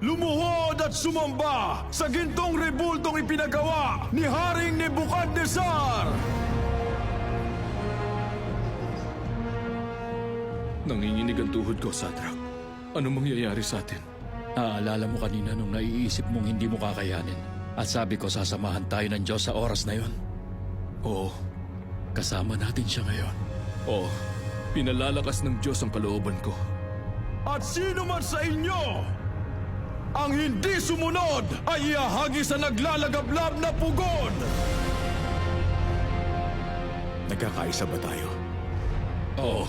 lumuhod at sumamba sa gintong rebultong ipinagawa ni Haring Nebukadnesar! Nanginginig ang tuhod ko, Sadrach. Anong mangyayari sa atin? Naaalala mo kanina nung naiisip mong hindi mo kakayanin. At sabi ko sasamahan tayo ng Diyos sa oras na yon. Oo. Kasama natin siya ngayon. Oo. Pinalalakas ng Diyos ang kalooban ko. At sino man sa inyo ang hindi sumunod ay iahagi sa naglalagablab na pugon! Nagkakaisa ba tayo? Oo.